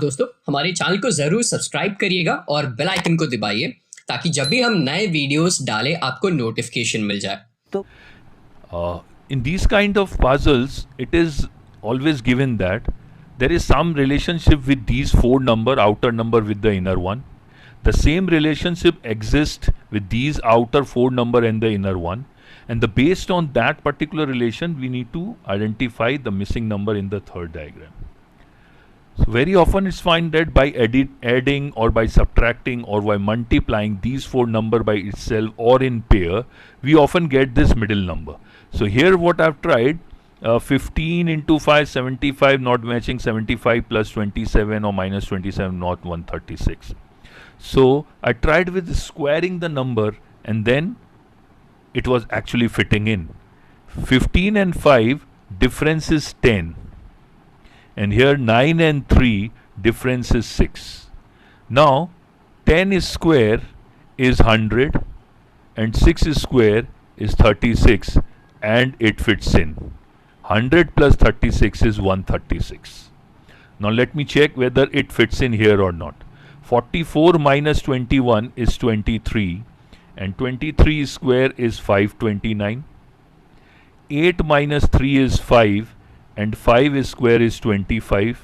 दोस्तों हमारे चैनल को जरूर सब्सक्राइब करिएगा और बेल आइकन को दबाइए ताकि जब भी हम नए वीडियोस डालें आपको नोटिफिकेशन मिल जाए। So, in these kind of puzzles, it is always given that there is some relationship with these four number, outer number with the inner one. The same relationship exists with these outer four number and the inner one. And based on that particular relation, we need to identify the missing number in the third diagram. So very often it's found that by adding or by subtracting or by multiplying these four number by itself or in pair, we often get this middle number. So here what I've tried, 15 into 5, 75 not matching 75 plus 27 or minus 27 not 136. So I tried with squaring the number and then it was actually fitting in. 15 and 5 difference is 10. And here 9 and 3 difference is 6. Now 10 is square is 100 and 6 is square is 36 and it fits in. 100 plus 36 is 136. Now let me check whether it fits in here or not. 44 minus 21 is 23 and 23 square is 529. 8 minus 3 is 5 and 5 is square is 25.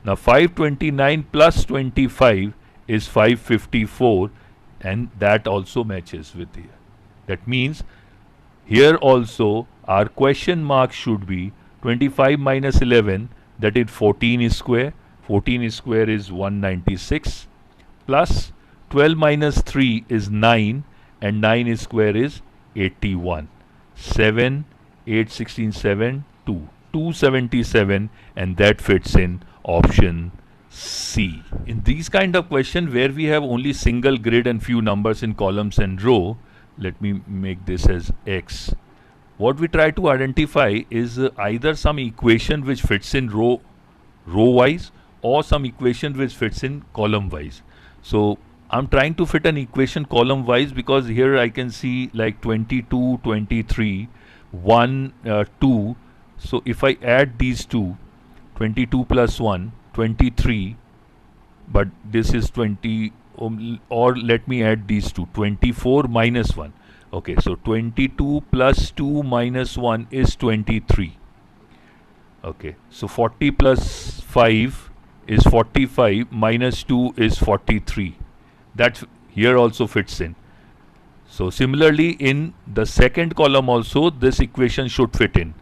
Now 529 plus 25 is 554 and that also matches with here. That means here also our question mark should be 25 minus 11, that is 14 is square. 14 is square is 196 plus 12 minus 3 is 9 and 9 is square is 81. 7, 8, 16, 7, 2. 277 and that fits in option C. In these kind of question where we have only single grid and few numbers in columns and row, let me make this as X. What we try to identify is either some equation which fits in row wise or some equation which fits in column wise. So I'm trying to fit an equation column wise because here I can see like 22, 23, 1, 2. So if I add these two, 22 plus 1, 23, but this is 20, or let me add these two, 24 minus 1. Okay, so 22 plus 2 minus 1 is 23. Okay, so 40 plus 5 is 45, minus 2 is 43. That here also fits in. So similarly in the second column also this equation should fit in.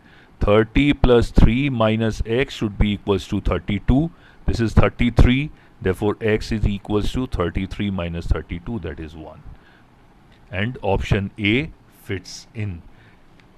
30 plus 3 minus x should be equals to 32. This is 33. Therefore, x is equals to 33 minus 32. That is 1. And option A fits in.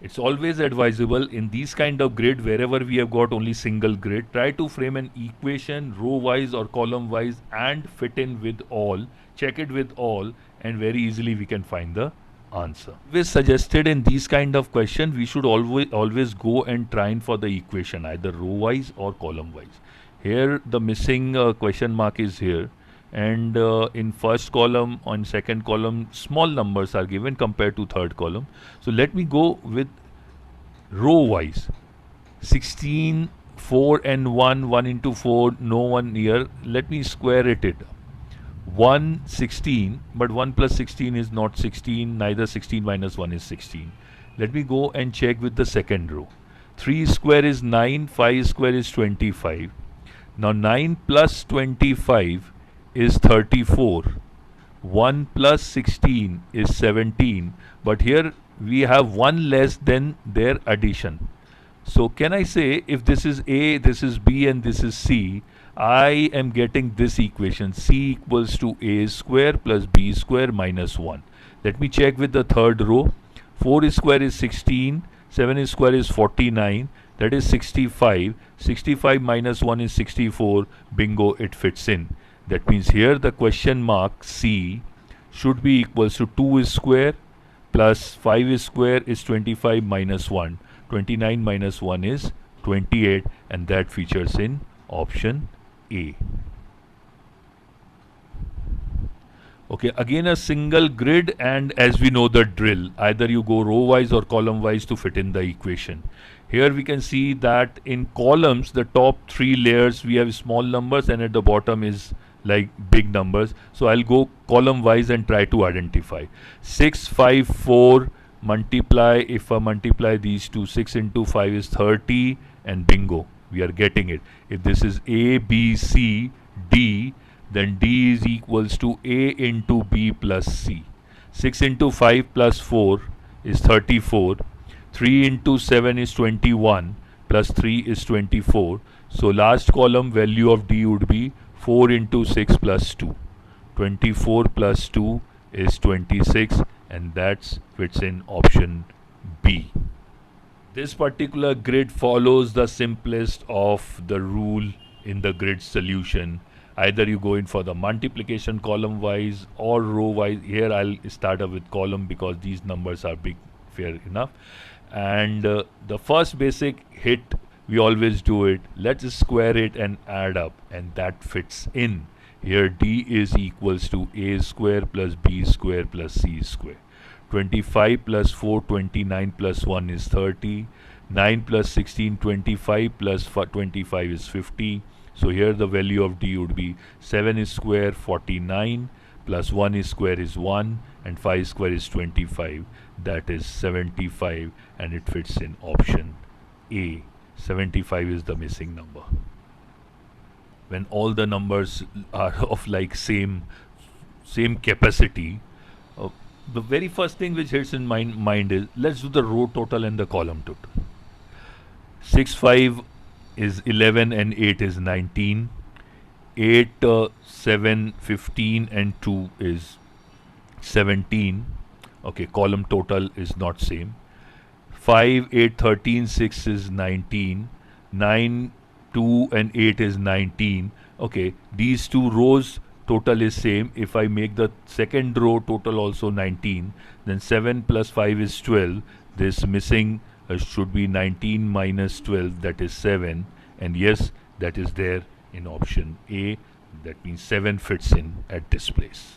It's always advisable in these kind of grid, wherever we have got only single grid, try to frame an equation row-wise or column-wise and fit in with all. Check it with all and very easily we can find the answer. We suggested in these kind of question we should always go and try for the equation either row wise or column wise. Here the missing question mark is here and in first column on second column small numbers are given compared to third column. So let me go with row wise. 16, 4 and 1, 1 into 4, no one here. Let me square it. 1, 16, but 1 plus 16 is not 16, neither 16 minus 1 is 16. Let me go and check with the second row. 3 square is 9, 5 square is 25. Now 9 plus 25 is 34. 1 plus 16 is 17, but here we have one less than their addition. So can I say if this is A, this is B and this is C, I am getting this equation C equals to A square plus B square minus 1. Let me check with the third row. 4 square is 16, 7 square is 49, that is 65. 65 minus 1 is 64. Bingo, it fits in. That means here the question mark C should be equals to 2 square plus 5 square is 25 minus 1. 29 minus 1 is 28 and that features in option A. Okay, again a single grid, and as we know the drill, either you go row wise or column wise to fit in the equation. Here we can see that in columns, the top three layers we have small numbers, and at the bottom is like big numbers. So I'll go column wise and try to identify. 6, 5, 4 multiply, if I multiply these two, 6 into 5 is 30, and bingo, we are getting it. If this is A, B, C, D, then D is equals to A into B plus C. 6 into 5 plus 4 is 34. 3 into 7 is 21 plus 3 is 24. So last column value of D would be 4 into 6 plus 2. 24 plus 2 is 26, and that fits in option B. This particular grid follows the simplest of the rule in the grid solution. Either you go in for the multiplication column wise or row wise. Here I'll start up with column because these numbers are big, fair enough. And the first basic hit, we always do it. Let's square it and add up, and that fits in. Here D is equals to A square plus B square plus C square. 25 plus 4, 29 plus 1 is 30. 9 plus 16, 25 plus 25 is 50. So here the value of D would be 7 is square 49 plus 1 is square is 1 and 5 square is 25. That is 75, and it fits in option A. 75 is the missing number. When all the numbers are of like same capacity, the very first thing which hits in mind is, let's do the row total and the column total. 6, 5 is 11 and 8 is 19. 8, 7, 15 and 2 is 17. Okay, column total is not same. 5, 8, 13, 6 is 19. 9, 2 and 8 is 19. Okay, these two rows total is same. If I make the second row total also 19, then 7 plus 5 is 12. This missing should be 19 minus 12, that is 7. And yes, that is there in option A. That means 7 fits in at this place.